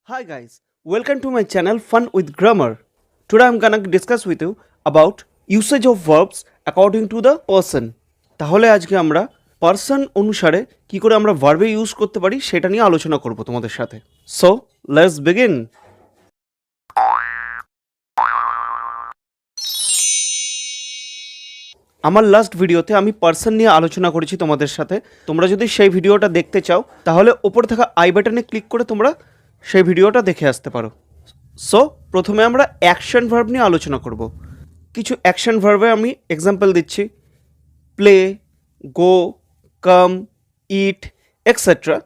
Hi guys, welcome to my channel Fun with Grammar. Today I'm gonna discuss with you about usage of verbs according to the person. তাহলে আজকে আমরা person অনুসারে কি করে আমরা ভার্বে use করতে পারি সেটা নিয়ে আলোচনা করব তোমাদের সাথে। So let's begin. আমার লাস্ট ভিডিওতে আমি পারসন নিয়ে আলোচনা করেছি তোমাদের সাথে। তোমরা যদি সেই ভিডিওটা দেখতে চাও তাহলে ওপরে থাকা আই বাটনে ক্লিক করে তোমরা সেই ভিডিওটা দেখে আসতে পারো। সো প্রথমে আমরা অ্যাকশন ভার্ব নিয়ে আলোচনা করব। কিছু অ্যাকশন ভার্বে আমি এক্সাম্পল দিচ্ছি, প্লে, গো, কাম, ইট এক্সেট্রা।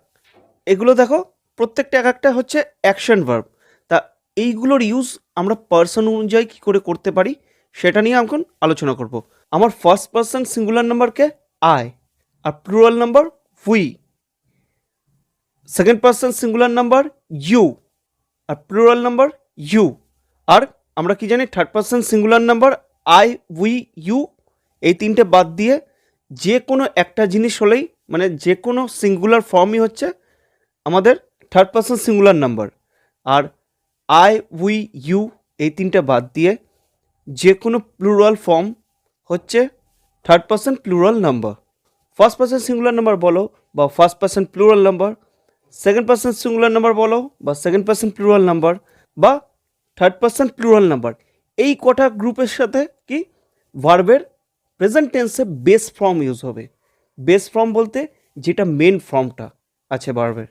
এগুলো দেখো প্রত্যেকটা এক একটা হচ্ছে অ্যাকশন ভার্ব। তা এইগুলোর ইউজ আমরা পার্সন অনুযায়ী কী করে করতে পারি সেটা নিয়ে এখন আলোচনা করব। আমার first person singular number I আর plural number we. Second person singular number you আর প্লুরাল নাম্বার ইউ। আর আমরা কি জানি third person singular number I, we, you. এই তিনটে বাদ দিয়ে যে কোনো একটা জিনিস হলেই মানে যে কোনো সিঙ্গুলার ফর্মই হচ্ছে আমাদের থার্ড পার্সন সিঙ্গুলার নাম্বার। আর আই, উই, ইউ এই তিনটে বাদ দিয়ে যে কোনো প্লুরাল ফর্ম হচ্ছে third person plural number. First person singular number বলো বা first person plural number, second person singular number বলো বা সেকেন্ড পার্সন প্লুরাল নাম্বার বা থার্ড পার্সন প্লুরাল নাম্বার। এই কটা গ্রুপের সাথে কি ভার্বের প্রেজেন্ট টেন্সে বেস ফর্ম ইউজ হবে। বেস ফর্ম বলতে যেটা মেন ফর্মটা আছে ভার্বের।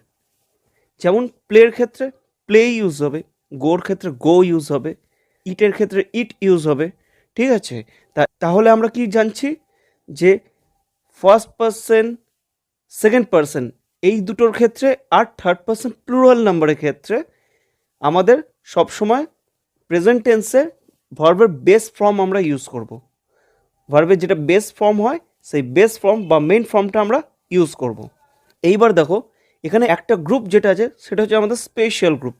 যেমন প্লের ক্ষেত্রে প্লে ইউজ হবে, গোর ক্ষেত্রে গো ইউজ হবে, ইটের ক্ষেত্রে ইট ইউজ হবে। ঠিক আছে, তাহলে আমরা কি জানছি যে ফার্স্ট পার্সন সেকেন্ড পার্সন এই দুটোর ক্ষেত্রে আর থার্ড পার্সন প্লুরাল নাম্বারের ক্ষেত্রে আমাদের সবসময় প্রেজেন্ট টেন্সের ভার্বের বেস ফর্ম আমরা ইউজ করব। ভার্বের যেটা বেস ফর্ম হয় সেই বেস ফর্ম বা মেইন ফর্মটা আমরা ইউজ করব। এইবার দেখো এখানে একটা গ্রুপ যেটা আছে সেটা হচ্ছে আমাদের স্পেশাল গ্রুপ।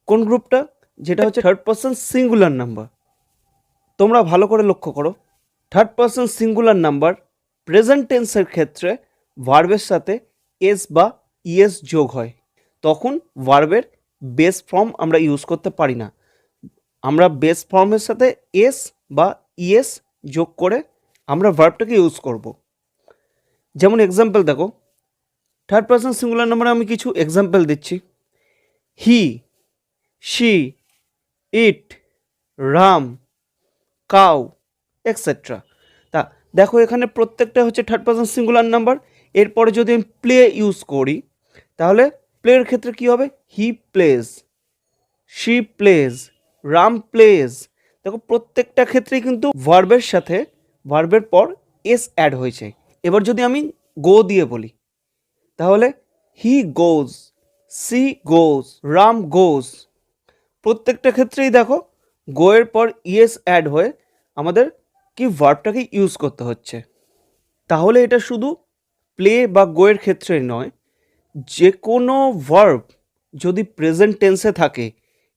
কোন গ্রুপটা? যেটা হচ্ছে থার্ড পার্সন সিঙ্গুলার নাম্বার। তোমরা ভালো করে লক্ষ্য করো, third person singular number present টেন্সের ক্ষেত্রে ভার্বের সাথে এস বা ইএস যোগ হয়, তখন ভার্বের বেস ফর্ম আমরা ইউজ করতে পারি না। আমরা বেস ফর্মের সাথে এস বা ইএস যোগ করে আমরা ভার্বটাকে ইউজ করব। যেমন এক্সাম্পল দেখো, থার্ড পার্সন সিঙ্গুলার নাম্বারে আমি কিছু এক্সাম্পল দিচ্ছি। He, she, it, Ram, cow etcetera. তা দেখো এখানে প্রত্যেকটা হচ্ছে থার্ড পার্সন সিঙ্গুলার নাম্বার। এরপরে যদি আমি প্লে ইউজ করি তাহলে প্লের ক্ষেত্রে কি হবে? He plays, she plays, Ram plays. দেখো প্রত্যেকটা ক্ষেত্রেই কিন্তু ভার্বের সাথে ভার্বের পর এস অ্যাড হয়েছে। এবার যদি আমি গো দিয়ে বলি তাহলে হি গোজ, সি গোজ, রাম গোজ। প্রত্যেকটা ক্ষেত্রেই দেখো গো এর পর ইএস অ্যাড হয়ে আমাদের কি ভার্বটাকে ইউজ করতে হচ্ছে। তাহলে এটা শুধু প্লে বা গোয়ের ক্ষেত্রে নয়, যে কোনো ভার্ব যদি প্রেজেন্ট টেন্সে থাকে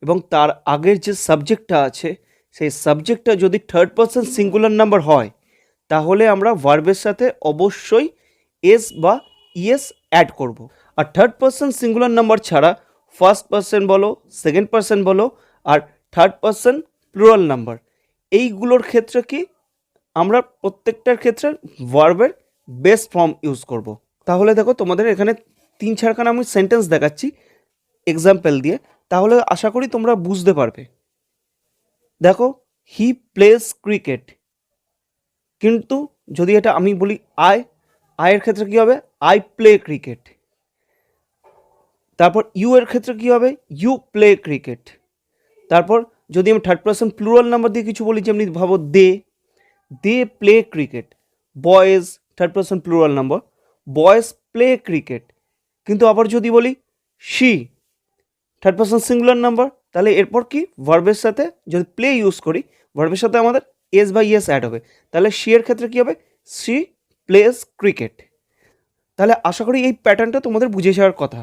এবং তার আগের যে সাবজেক্টটা আছে সেই সাবজেক্টটা যদি থার্ড পার্সন সিঙ্গুলার নাম্বার হয় তাহলে আমরা ভার্বের সাথে অবশ্যই এস বা ইএস অ্যাড করব। আর থার্ড পার্সন সিঙ্গুলার নাম্বার ছাড়া ফার্স্ট পার্সন বলো, সেকেন্ড পার্সন বলো আর থার্ড পার্সন প্লুরাল নাম্বার এইগুলোর ক্ষেত্রে কি আমরা প্রত্যেকটার ক্ষেত্রে ভার্বের বেস ফর্ম ইউজ করব। তাহলে দেখো তোমাদের এখানে 3-4খানা আমি সেন্টেন্স দেখাচ্ছি এক্সাম্পল দিয়ে, তাহলে আশা করি তোমরা বুঝতে পারবে। দেখো, হি প্লেস ক্রিকেট, কিন্তু যদি এটা আমি বলি আয়ের ক্ষেত্রে কি হবে? I play cricket. তারপর ইউ এর ক্ষেত্রে কি হবে? You play cricket. তারপর যদি আমি থার্ড পার্সন প্লুরাল নাম্বার দিয়ে কিছু বলি, যেমনি ভাবো they play cricket. Boys third person plural number, boys play cricket. কিন্তু আবার যদি বলি she third person singular number, তাহলে এরপর কি ভার্বের সাথে যদি প্লে ইউজ করি ভার্বের সাথে আমাদের এস বা ইএস অ্যাড হবে। তাহলে শি এর ক্ষেত্রে কি হবে? She place cricket. তাহলে আশা করি এই প্যাটার্নটা তোমাদের বুঝে যাওয়ার কথা।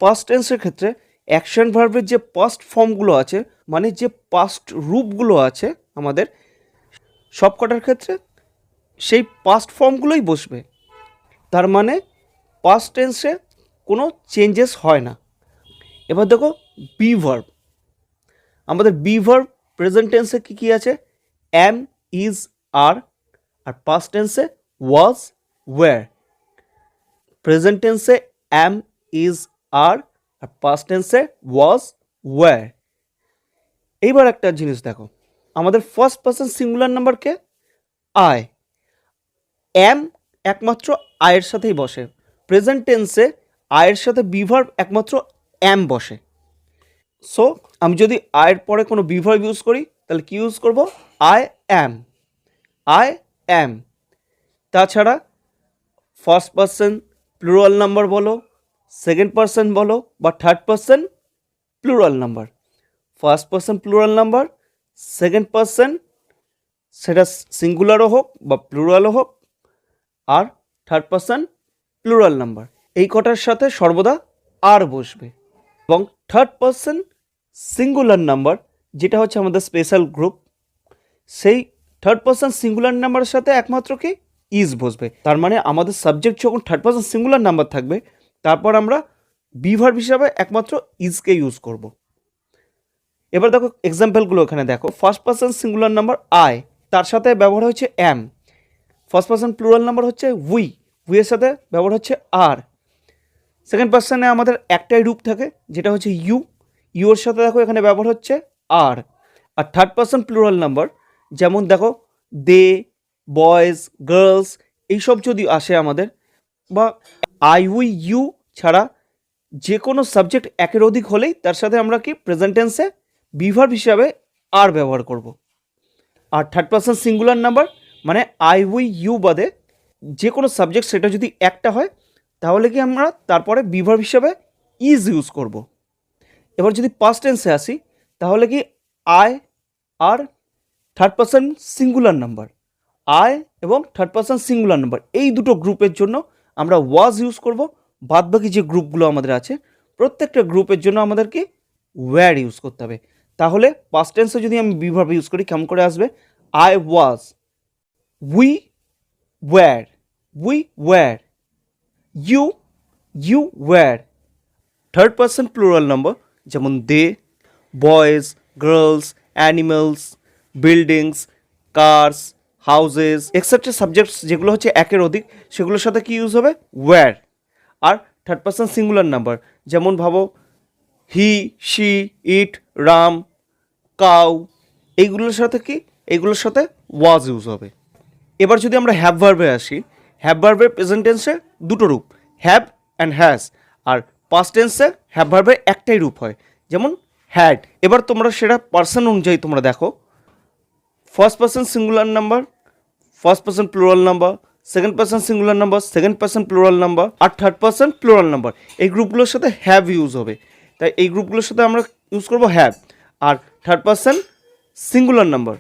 পাস্ট টেন্সের ক্ষেত্রে অ্যাকশন ভার্বের যে পাস্ট ফর্মগুলো আছে মানে যে পাস্ট রূপগুলো আছে আমাদের সব কটার ক্ষেত্রে সেই পাস্ট ফর্মগুলোই বসবে। তার মানে পাস্ট টেন্সে কোনো চেঞ্জেস হয় না। এবার দেখো বি ভার্ব, আমাদের বি ভার্ব প্রেজেন্ট টেন্সে কী কী আছে, অ্যাম, ইজ, আর পাস্ট টেন্সে ওয়াজ, ওয়্যার। প্রেজেন্ট টেন্সে অ্যাম, ইজ, আর পাস্ট টেন্সে ওয়াজ, ওয়্যার। এইবার একটা জিনিস দেখো, আমাদের first person singular number I, অ্যাম একমাত্র আয়ের সাথেই বসে। প্রেজেন্ট টেন্সে আয়ের সাথে বি ভার্ব একমাত্র অ্যাম বসে। সো আমি যদি আয়ের পরে কোনো বি ভার্ব ইউজ করি তাহলে কি ইউজ করব, আই অ্যাম, আই অ্যাম। তাছাড়া ফার্স্ট পার্সন প্লুরাল নাম্বার বলো, সেকেন্ড পার্সন বলো বা third person plural number, first person plural number, second person সেটা সিঙ্গুলারও হোক বা প্লুরালও হোক, আর থার্ড পার্সন প্লুরাল নাম্বার, এই কটার সাথে সর্বদা আর বসবে। এবং থার্ড পার্সন সিঙ্গুলার নাম্বার যেটা হচ্ছে আমাদের স্পেশাল গ্রুপ, সেই থার্ড পার্সন সিঙ্গুলার নাম্বারের সাথে একমাত্র কি ইজ বসবে। তার মানে আমাদের সাবজেক্ট যখন থার্ড পার্সন সিঙ্গুলার নাম্বার থাকবে তারপর আমরা বি ভার্ব হিসাবে একমাত্র ইজকে ইউজ করব। এবার দেখো এক্সাম্পলগুলো এখানে দেখো, first person singular number I, তার সাথে ব্যবহার হচ্ছে অ্যাম। ফার্স্ট পার্সন প্লুরাল নাম্বার হচ্ছে উই, উইয়ের সাথে ব্যবহার হচ্ছে আর। সেকেন্ড পার্সনে আমাদের একটাই রূপ থাকে যেটা হচ্ছে ইউ, ইউর সাথে দেখো এখানে ব্যবহার হচ্ছে আর। থার্ড পার্সন প্লুরাল নাম্বার যেমন দেখো দে, বয়েজ, গার্লস, এইসব যদি আসে আমাদের, বা আই, উই, ইউ ছাড়া যে কোনো সাবজেক্ট একের অধিক হলেই তার সাথে আমরা কি প্রেজেন্ট টেন্সে বি ভার্ব হিসাবে আর ব্যবহার করব। আর থার্ড পার্সন সিঙ্গুলার নাম্বার মানে আই, উই, ইউ বাদে যে কোনো সাবজেক্ট সেটা যদি একটা হয় তাহলে কি আমরা তারপরে বি ভার্ব হিসাবে ইজ ইউজ করব। এবার যদি পাস্ট টেন্সে আসি তাহলে কি আই আর third person singular number, I এবং থার্ড পার্সন সিঙ্গুলার নাম্বার এই দুটো গ্রুপের জন্য আমরা ওয়াজ ইউজ করব। বাদবাকি যে গ্রুপগুলো আমাদের আছে প্রত্যেকটা গ্রুপের জন্য আমাদের কি ওয়্যার ইউজ করতে হবে। তাহলে পাস্ট টেন্সে যদি আমি বি ভার্ব ইউজ করি কেমন করে আসবে, I was, we were, we were, you, you were. Third person plural number যেমন they, boys, girls, animals, buildings, cars, houses etcetera subjects যেগুলো হচ্ছে একের অধিক সেগুলোর সাথে কি ইউজ হবে, ওয়্যার। আর থার্ড পার্সন সিঙ্গুলার নাম্বার যেমন ভাবো he, she, it, Ram, cow, এইগুলোর সাথে কি, এইগুলোর সাথে ওয়াজ ইউজ হবে। এবার যদি আমরা হ্যাভ ভার্বে আসি, হ্যাভ ভার্বের প্রেজেন্ট টেন্সে দুটো রূপ, হ্যাভ অ্যান্ড হ্যাজ। আর পাস্ট টেন্সে হ্যাভ ভার্বের একটাই রূপ হয় যেমন হ্যাড। এবার তোমরা সেটা পার্সন অনুযায়ী তোমরা দেখো, first person singular number, first person plural number, second person singular number, second person plural number, আর থার্ড পার্সন প্লুরাল নাম্বার, এই গ্রুপগুলোর সাথে হ্যাভ ইউজ হবে। তাই এই গ্রুপগুলোর সাথে আমরা ইউজ করবো হ্যাভ। আর third person singular number,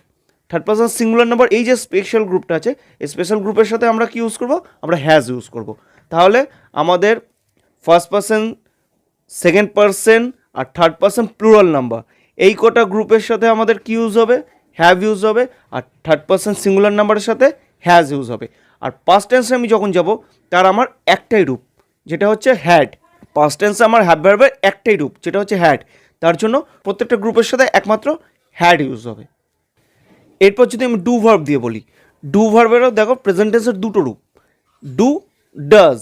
third person singular number এই যে স্পেশাল গ্রুপটা আছে এই স্পেশাল গ্রুপের সাথে আমরা কি ইউজ করব, আমরা হ্যাজ ইউজ করব। তাহলে আমাদের ফার্স্ট পার্সন, সেকেন্ড পার্সন আর থার্ড পার্সন প্লুরাল নাম্বার এই কটা গ্রুপের সাথে আমাদের কি ইউজ হবে, হ্যাভ ইউজ হবে। আর থার্ড পার্সন সিঙ্গুলার নাম্বারের সাথে হ্যাজ ইউজ হবে। আর পাস্ট টেন্সে আমি যখন যাব তার আমার একটাই রূপ যেটা হচ্ছে হ্যাড। পাস্ট টেন্সে আমার হ্যাভ ভার্বের একটাই রূপ যেটা হচ্ছে হ্যাড, তার জন্য প্রত্যেকটা গ্রুপের সাথে একমাত্র হ্যাড ইউজ হবে। এরপর যদি আমি ডু ভার্ব দিয়ে বলি, ডু ভার্বেরও দেখো প্রেজেন্ট টেন্সের দুটো রূপ, ডু, ডাজ।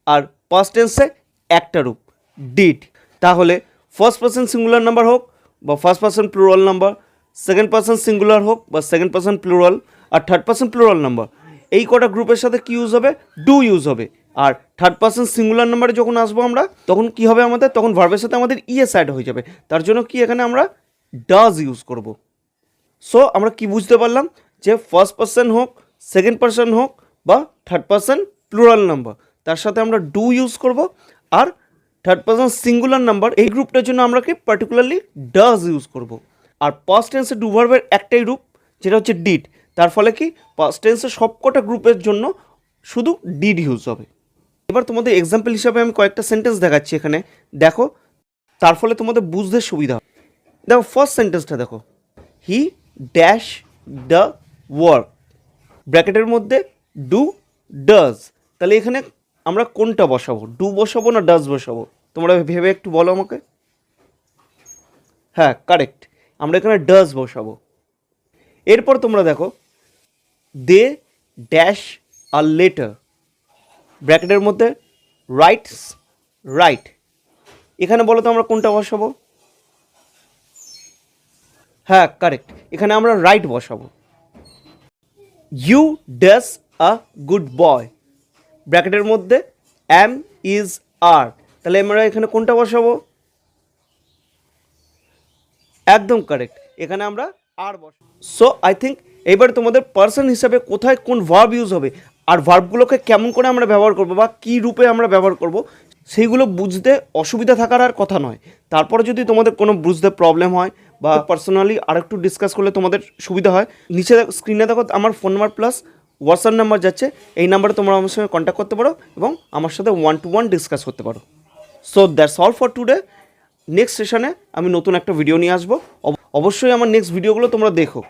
আর পাস্ট টেন্সে একটা রূপ, ডিড। তাহলে ফার্স্ট পার্সন সিঙ্গুলার নাম্বার হোক বা first person plural number, second person singular হোক বা সেকেন্ড পার্সন প্লুরাল, আর থার্ড পার্সন প্লুরাল নাম্বার, এই কটা গ্রুপের সাথে কি ইউজ হবে, ডু ইউজ হবে। আর থার্ড পার্সন সিঙ্গুলার নাম্বারে যখন আসবো আমরা তখন কি হবে আমাদের, তখন ভার্বের সাথে আমাদের ইএস অ্যাড হয়ে যাবে, তার জন্য কি এখানে আমরা ডাজ ইউজ করব। সো আমরা কি বুঝতে পারলাম যে ফার্স্ট পার্সন হোক, সেকেন্ড পার্সন হোক বা থার্ড পার্সন প্লুরাল নাম্বার তার সাথে আমরা ডু ইউজ করব। আর থার্ড পার্সন সিঙ্গুলার নাম্বার এই গ্রুপটার জন্য আমরা কি পার্টিকুলারলি ডাজ ইউজ করব। আর পাস্ট টেন্সে ডু ভার্বের একটাই রূপ যেটা হচ্ছে ডিড, তার ফলে কি পাস্ট টেন্সে সবকটা গ্রুপের জন্য শুধু ডিড ইউজ হবে। এবার তোমাদের এক্সাম্পল হিসাবে আমি কয়েকটা সেন্টেন্স দেখাচ্ছি এখানে, দেখো তার ফলে তোমাদের বুঝতে সুবিধা হবে। দেখো ফার্স্ট সেন্টেন্সটা দেখো, হি ড্যাশ দ্য ওয়ার্ক, ব্র্যাকেটের মধ্যে ডু, ডাজ। তাহলে এখানে আমরা কোনটা বসাবো, ডু বসাবো না ডাজ বসাবো, তোমরা ভেবে একটু বলো আমাকে। হ্যাঁ কারেক্ট, আমরা এখানে ডাজ বসাবো। এরপর তোমরা দেখো দে ড্যাশ আর লেটার, ব্র্যাকেটের মধ্যে রাইটস রাইট, এখানে বলো তো আমরা কোনটা বসাবো? হ্যাঁ কারেক্ট, এখানে আমরা রাইট বসাবো। You does a good boy, ব্র্যাকেটের মধ্যে অ্যাম ইজ আর, তাহলে আমরা এখানে কোনটা বসাবো? একদম কারেক্ট, এখানে আমরা আর বসাবো। সো আই থিঙ্ক এবার তোমাদের পার্সন হিসাবে কোথায় কোন ভার্ব ইউজ হবে আর ভার্বগুলোকে কেমন করে আমরা ব্যবহার করব বা কী রূপে আমরা ব্যবহার করব সেইগুলো বুঝতে অসুবিধা থাকার আর কথা নয়। তারপরে যদি তোমাদের কোনো বুঝতে প্রবলেম হয় বা পার্সোনালি আরেকটু ডিসকাস করলে তোমাদের সুবিধা হয়, নিচে স্ক্রিনে দেখো আমার phone number plus WhatsApp number যাচ্ছে, এই নাম্বারে তোমরা আমার সঙ্গে কন্ট্যাক্ট করতে পারো এবং আমার সাথে 1-to-1 ডিসকাস করতে পারো। So that's all for today. Next সেশনে আমি নতুন একটা ভিডিও নিয়ে আসবো, অবশ্যই আমার নেক্সট ভিডিওগুলো তোমরা দেখো।